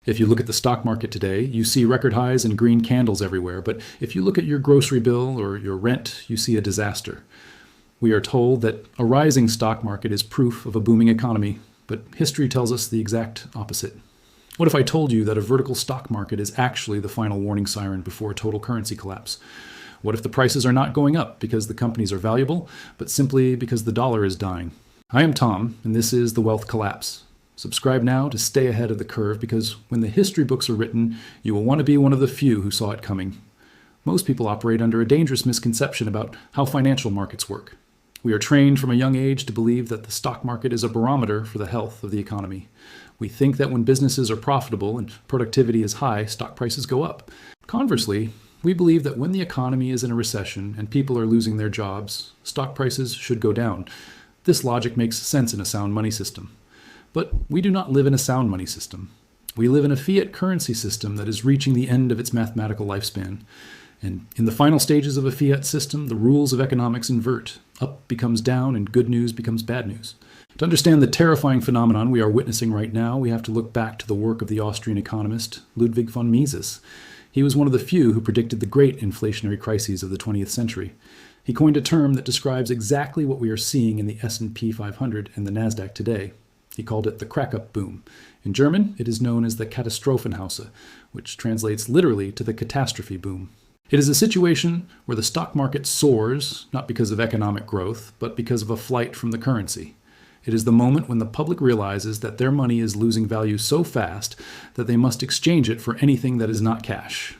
If you look at the stock market today, you see record highs and green candles everywhere. But if you look at your grocery bill or your rent, you see a disaster. We are told that a rising stock market is proof of a booming economy, but history tells us the exact opposite. What if I told you that a vertical stock market is actually the final warning siren before a total currency collapse? What if the prices are not going up because the companies are valuable, but simply because the dollar is dying? I am Tom, and this is The Wealth Collapse. Subscribe now to stay ahead of the curve, because when the history books are written, you will want to be one of the few who saw it coming. Most people operate under a dangerous misconception about how financial markets work. We are trained from a young age to believe that the stock market is a barometer for the health of the economy. We think that when businesses are profitable and productivity is high, stock prices go up. Conversely, we believe that when the economy is in a recession and people are losing their jobs, stock prices should go down. This logic makes sense in a sound money system. But we do not live in a sound money system. We live in a fiat currency system that is reaching the end of its mathematical lifespan. And in the final stages of a fiat system, the rules of economics invert. Up becomes down and good news becomes bad news. To understand the terrifying phenomenon we are witnessing right now, we have to look back to the work of the Austrian economist Ludwig von Mises. He was one of the few who predicted the great inflationary crises of the 20th century. He coined a term that describes exactly what we are seeing in the S&P 500 and the Nasdaq today. He called it the crack-up boom. In German, it is known as the Katastrophenhausse, which translates literally to the catastrophe boom. It is a situation where the stock market soars, not because of economic growth, but because of a flight from the currency. It is the moment when the public realizes that their money is losing value so fast that they must exchange it for anything that is not cash.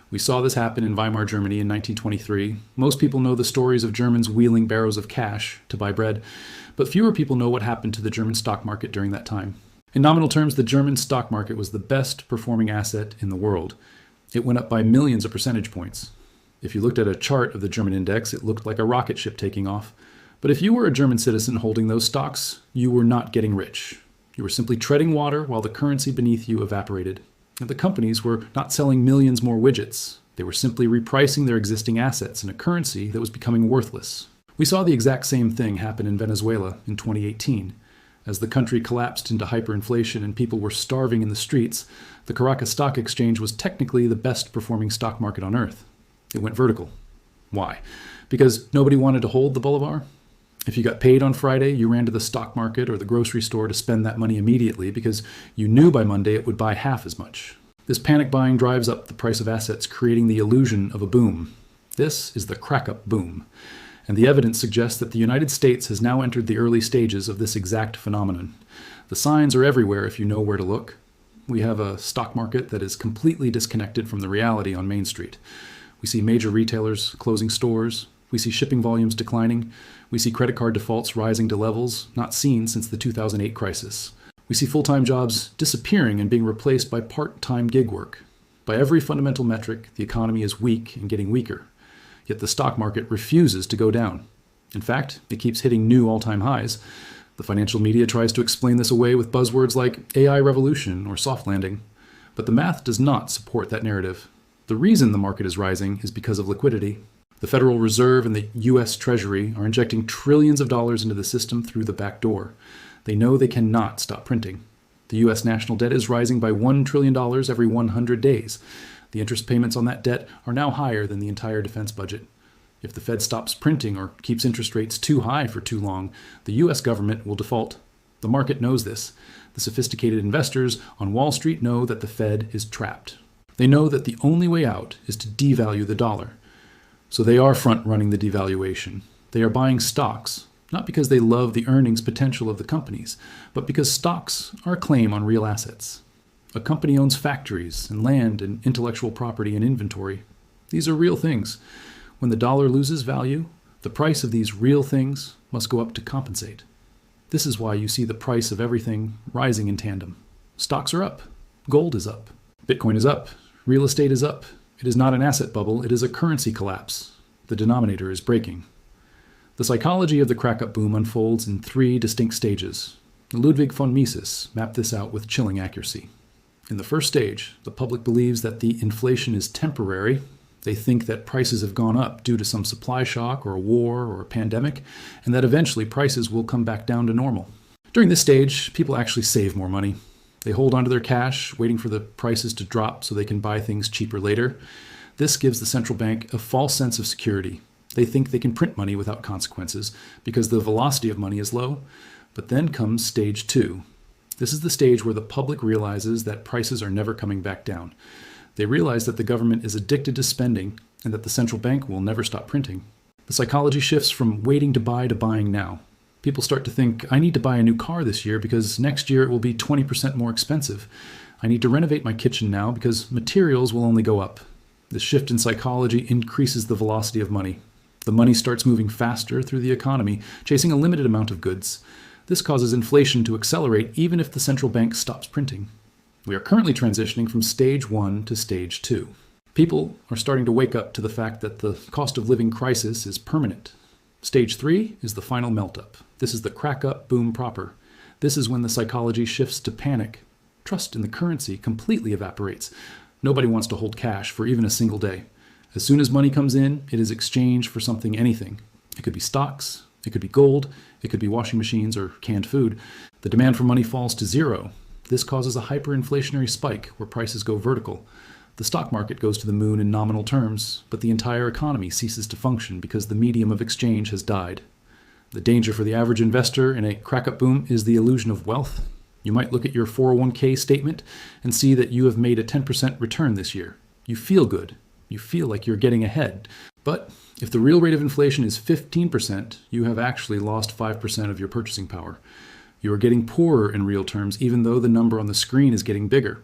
We saw this happen in Weimar Germany in 1923. Most people know the stories of Germans wheeling barrows of cash to buy bread, but fewer people know what happened to the German stock market during that time. In nominal terms, the German stock market was the best performing asset in the world. It went up by millions of percentage points. If you looked at a chart of the German index, it looked like a rocket ship taking off. But if you were a German citizen holding those stocks, you were not getting rich. You were simply treading water while the currency beneath you evaporated. And the companies were not selling millions more widgets. They were simply repricing their existing assets in a currency that was becoming worthless. We saw the exact same thing happen in Venezuela in 2018. As the country collapsed into hyperinflation and people were starving in the streets, the Caracas Stock Exchange was technically the best performing stock market on earth. It went vertical. Why? Because nobody wanted to hold the bolivar? If you got paid on Friday, you ran to the stock market or the grocery store to spend that money immediately because you knew by Monday it would buy half as much. This panic buying drives up the price of assets, creating the illusion of a boom. This is the crack-up boom. And the evidence suggests that the United States has now entered the early stages of this exact phenomenon. The signs are everywhere if you know where to look. We have a stock market that is completely disconnected from the reality on Main Street. We see major retailers closing stores. We see shipping volumes declining. We see credit card defaults rising to levels not seen since the 2008 crisis. We see full-time jobs disappearing and being replaced by part-time gig work. By every fundamental metric, the economy is weak and getting weaker. Yet the stock market refuses to go down. In fact, it keeps hitting new all-time highs. The financial media tries to explain this away with buzzwords like AI revolution or soft landing. But the math does not support that narrative. The reason the market is rising is because of liquidity. The Federal Reserve and the U.S. Treasury are injecting trillions of dollars into the system through the back door. They know they cannot stop printing. The U.S. national debt is rising by $1 trillion every 100 days. The interest payments on that debt are now higher than the entire defense budget. If the Fed stops printing or keeps interest rates too high for too long, the U.S. government will default. The market knows this. The sophisticated investors on Wall Street know that the Fed is trapped. They know that the only way out is to devalue the dollar. So they are front-running the devaluation. They are buying stocks, not because they love the earnings potential of the companies, but because stocks are a claim on real assets. A company owns factories and land and intellectual property and inventory. These are real things. When the dollar loses value, the price of these real things must go up to compensate. This is why you see the price of everything rising in tandem. Stocks are up. Gold is up. Bitcoin is up. Real estate is up. It is not an asset bubble, it is a currency collapse. The denominator is breaking. The psychology of the crack-up boom unfolds in 3 distinct stages. Ludwig von Mises mapped this out with chilling accuracy. In the first stage, the public believes that the inflation is temporary. They think that prices have gone up due to some supply shock or a war or a pandemic, and that eventually prices will come back down to normal. During this stage, people actually save more money. They hold onto their cash, waiting for the prices to drop so they can buy things cheaper later. This gives the central bank a false sense of security. They think they can print money without consequences because the velocity of money is low. But then comes stage 2. This is the stage where the public realizes that prices are never coming back down. They realize that the government is addicted to spending and that the central bank will never stop printing. The psychology shifts from waiting to buy to buying now. People start to think, I need to buy a new car this year because next year it will be 20% more expensive. I need to renovate my kitchen now because materials will only go up. The shift in psychology increases the velocity of money. The money starts moving faster through the economy, chasing a limited amount of goods. This causes inflation to accelerate even if the central bank stops printing. We are currently transitioning from stage 1 to stage 2. People are starting to wake up to the fact that the cost of living crisis is permanent. Stage 3 is the final melt-up. This is the crack-up boom proper. This is when the psychology shifts to panic. Trust in the currency completely evaporates. Nobody wants to hold cash for even a single day. As soon as money comes in, it is exchanged for something, anything. It could be stocks, it could be gold, it could be washing machines or canned food. The demand for money falls to zero. This causes a hyperinflationary spike where prices go vertical. The stock market goes to the moon in nominal terms, but the entire economy ceases to function because the medium of exchange has died. The danger for the average investor in a crack-up boom is the illusion of wealth. You might look at your 401k statement and see that you have made a 10% return this year. You feel good. You feel like you're getting ahead. But if the real rate of inflation is 15%, you have actually lost 5% of your purchasing power. You are getting poorer in real terms, even though the number on the screen is getting bigger.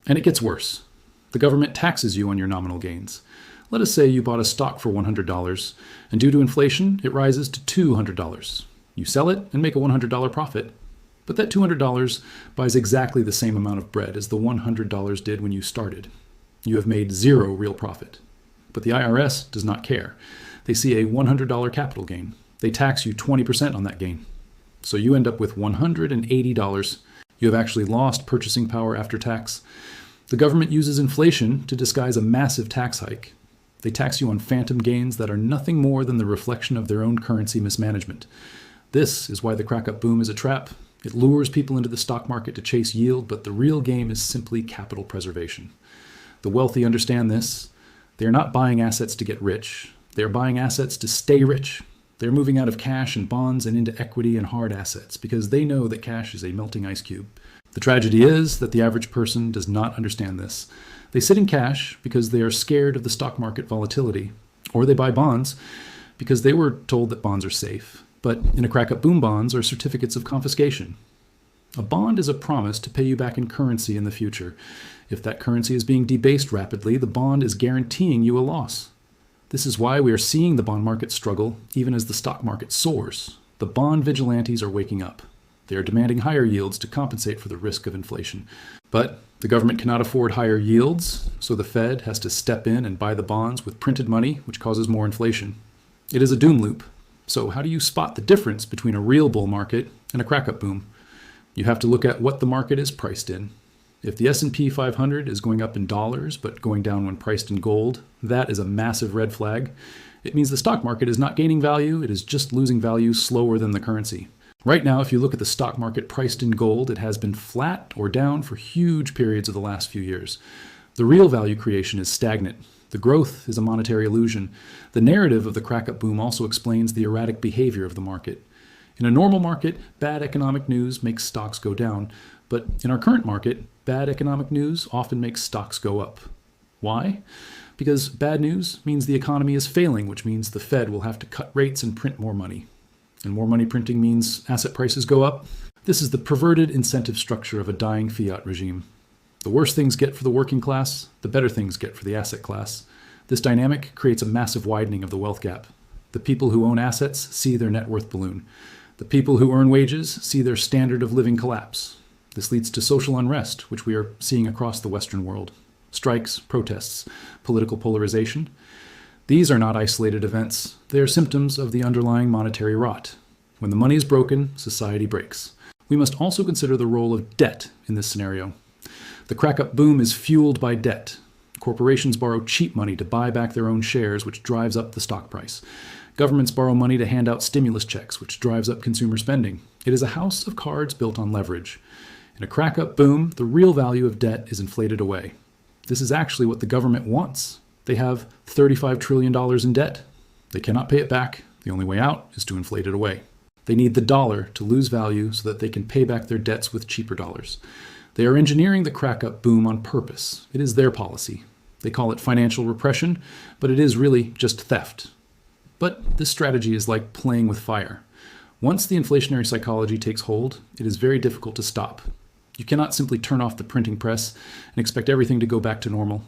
And it gets worse. The government taxes you on your nominal gains. Let us say you bought a stock for $100, and due to inflation, it rises to $200. You sell it and make a $100 profit. But that $200 buys exactly the same amount of bread as the $100 did when you started. You have made zero real profit. But the IRS does not care. They see a $100 capital gain. They tax you 20% on that gain. So you end up with $180. You have actually lost purchasing power after tax. The government uses inflation to disguise a massive tax hike. They tax you on phantom gains that are nothing more than the reflection of their own currency mismanagement. This is why the crack-up boom is a trap. It lures people into the stock market to chase yield, but the real game is simply capital preservation. The wealthy understand this. They are not buying assets to get rich. They are buying assets to stay rich. They're moving out of cash and bonds and into equity and hard assets because they know that cash is a melting ice cube. The tragedy is that the average person does not understand this. They sit in cash because they are scared of the stock market volatility, or they buy bonds because they were told that bonds are safe. But in a crack-up boom, bonds are certificates of confiscation. A bond is a promise to pay you back in currency in the future. If that currency is being debased rapidly, the bond is guaranteeing you a loss. This is why we are seeing the bond market struggle even as the stock market soars. The bond vigilantes are waking up. They are demanding higher yields to compensate for the risk of inflation. But the government cannot afford higher yields, so the Fed has to step in and buy the bonds with printed money, which causes more inflation. It is a doom loop. So how do you spot the difference between a real bull market and a crack-up boom? You have to look at what the market is priced in. If the S&P 500 is going up in dollars but going down when priced in gold, that is a massive red flag. It means the stock market is not gaining value, it is just losing value slower than the currency. Right now, if you look at the stock market priced in gold, it has been flat or down for huge periods of the last few years. The real value creation is stagnant. The growth is a monetary illusion. The narrative of the crack-up boom also explains the erratic behavior of the market. In a normal market, bad economic news makes stocks go down. But in our current market, bad economic news often makes stocks go up. Why? Because bad news means the economy is failing, which means the Fed will have to cut rates and print more money. And more money printing means asset prices go up. This is the perverted incentive structure of a dying fiat regime. The worse things get for the working class, the better things get for the asset class. This dynamic creates a massive widening of the wealth gap. The people who own assets see their net worth balloon. The people who earn wages see their standard of living collapse. This leads to social unrest, which we are seeing across the Western world. Strikes, protests, political polarization. These are not isolated events. They are symptoms of the underlying monetary rot. When the money is broken, society breaks. We must also consider the role of debt in this scenario. The crack-up boom is fueled by debt. Corporations borrow cheap money to buy back their own shares, which drives up the stock price. Governments borrow money to hand out stimulus checks, which drives up consumer spending. It is a house of cards built on leverage. In a crack-up boom, the real value of debt is inflated away. This is actually what the government wants. They have $35 trillion in debt. They cannot pay it back. The only way out is to inflate it away. They need the dollar to lose value so that they can pay back their debts with cheaper dollars. They are engineering the crack-up boom on purpose. It is their policy. They call it financial repression, but it is really just theft. But this strategy is like playing with fire. Once the inflationary psychology takes hold, it is very difficult to stop. You cannot simply turn off the printing press and expect everything to go back to normal.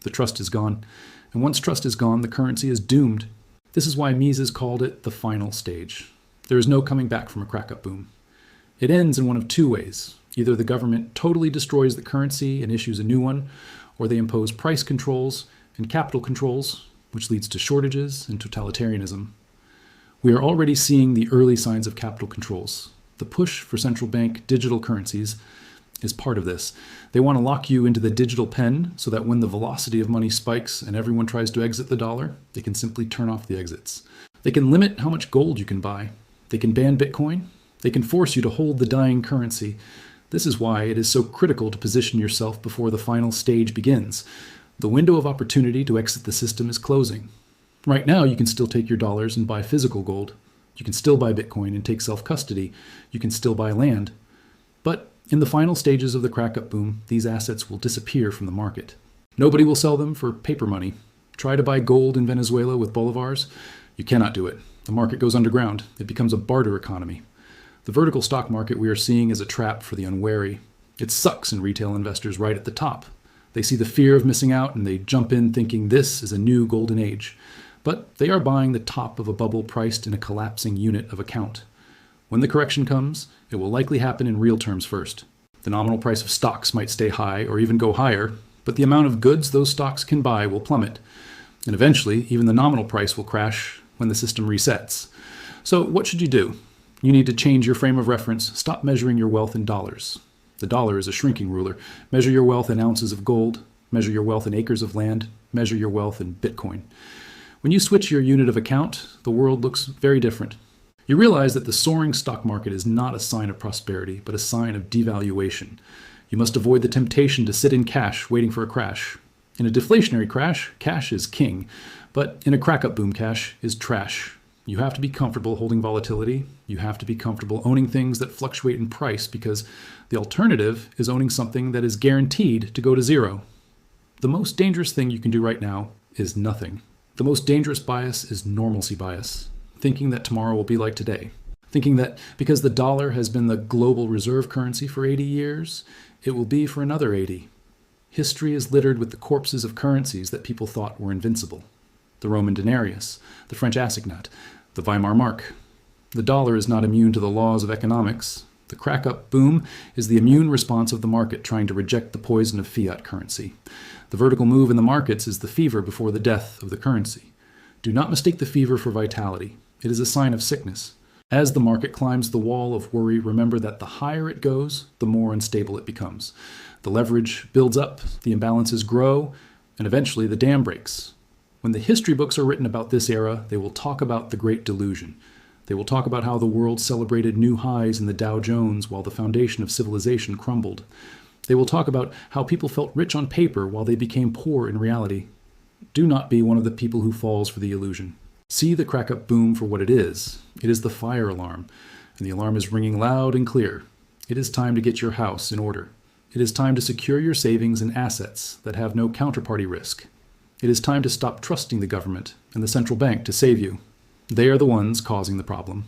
The trust is gone. And once trust is gone, the currency is doomed. This is why Mises called it the final stage. There is no coming back from a crack-up boom. It ends in one of two ways. Either the government totally destroys the currency and issues a new one, or they impose price controls and capital controls, which leads to shortages and totalitarianism. We are already seeing the early signs of capital controls. The push for central bank digital currencies is part of this. They want to lock you into the digital pen so that when the velocity of money spikes and everyone tries to exit the dollar, they can simply turn off the exits. They can limit how much gold you can buy. They can ban Bitcoin. They can force you to hold the dying currency. This is why it is so critical to position yourself before the final stage begins. The window of opportunity to exit the system is closing. Right now, you can still take your dollars and buy physical gold. You can still buy Bitcoin and take self-custody. You can still buy land. But in the final stages of the crack-up boom, these assets will disappear from the market. Nobody will sell them for paper money. Try to buy gold in Venezuela with bolivars. You cannot do it. The market goes underground. It becomes a barter economy. The vertical stock market we are seeing is a trap for the unwary. It sucks in retail investors right at the top. They see the fear of missing out and they jump in thinking this is a new golden age. But they are buying the top of a bubble priced in a collapsing unit of account. When the correction comes, it will likely happen in real terms first. The nominal price of stocks might stay high or even go higher, but the amount of goods those stocks can buy will plummet. And eventually, even the nominal price will crash when the system resets. So what should you do? You need to change your frame of reference. Stop measuring your wealth in dollars. The dollar is a shrinking ruler. Measure your wealth in ounces of gold. Measure your wealth in acres of land. Measure your wealth in Bitcoin. When you switch your unit of account, the world looks very different. You realize that the soaring stock market is not a sign of prosperity, but a sign of devaluation. You must avoid the temptation to sit in cash waiting for a crash. In a deflationary crash, cash is king, but in a crack-up boom, cash is trash. You have to be comfortable holding volatility. You have to be comfortable owning things that fluctuate in price because the alternative is owning something that is guaranteed to go to zero. The most dangerous thing you can do right now is nothing. The most dangerous bias is normalcy bias, thinking that tomorrow will be like today. Thinking that because the dollar has been the global reserve currency for 80 years, it will be for another 80. History is littered with the corpses of currencies that people thought were invincible. The Roman denarius, the French assignat, the Weimar mark. The dollar is not immune to the laws of economics. The crack-up boom is the immune response of the market trying to reject the poison of fiat currency. The vertical move in the markets is the fever before the death of the currency. Do not mistake the fever for vitality. It is a sign of sickness. As the market climbs the wall of worry, remember that the higher it goes, the more unstable it becomes. The leverage builds up, the imbalances grow, and eventually the dam breaks. When the history books are written about this era, they will talk about the Great Delusion. They will talk about how the world celebrated new highs in the Dow Jones while the foundation of civilization crumbled. They will talk about how people felt rich on paper while they became poor in reality. Do not be one of the people who falls for the illusion. See the crack-up boom for what it is. It is the fire alarm, and the alarm is ringing loud and clear. It is time to get your house in order. It is time to secure your savings and assets that have no counterparty risk. It is time to stop trusting the government and the central bank to save you. They are the ones causing the problem.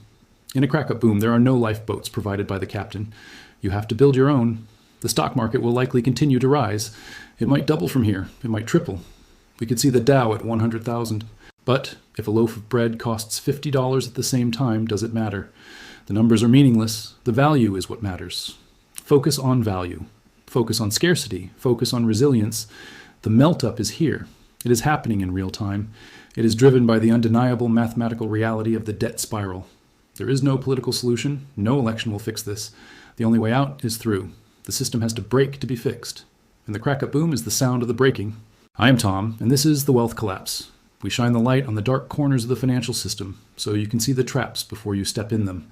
In a crack-up boom, there are no lifeboats provided by the captain. You have to build your own. The stock market will likely continue to rise. It might double from here. It might triple. We could see the Dow at 100,000. But if a loaf of bread costs $50 at the same time, does it matter? The numbers are meaningless. The value is what matters. Focus on value. Focus on scarcity. Focus on resilience. The melt-up is here. It is happening in real time. It is driven by the undeniable mathematical reality of the debt spiral. There is no political solution. No election will fix this. The only way out is through. The system has to break to be fixed. And the crack-up boom is the sound of the breaking. I am Tom, and this is The Wealth Collapse. We shine the light on the dark corners of the financial system so you can see the traps before you step in them.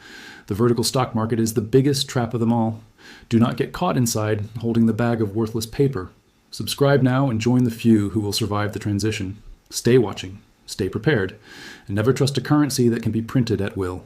The vertical stock market is the biggest trap of them all. Do not get caught inside holding the bag of worthless paper. Subscribe now and join the few who will survive the transition. Stay watching, stay prepared, and never trust a currency that can be printed at will.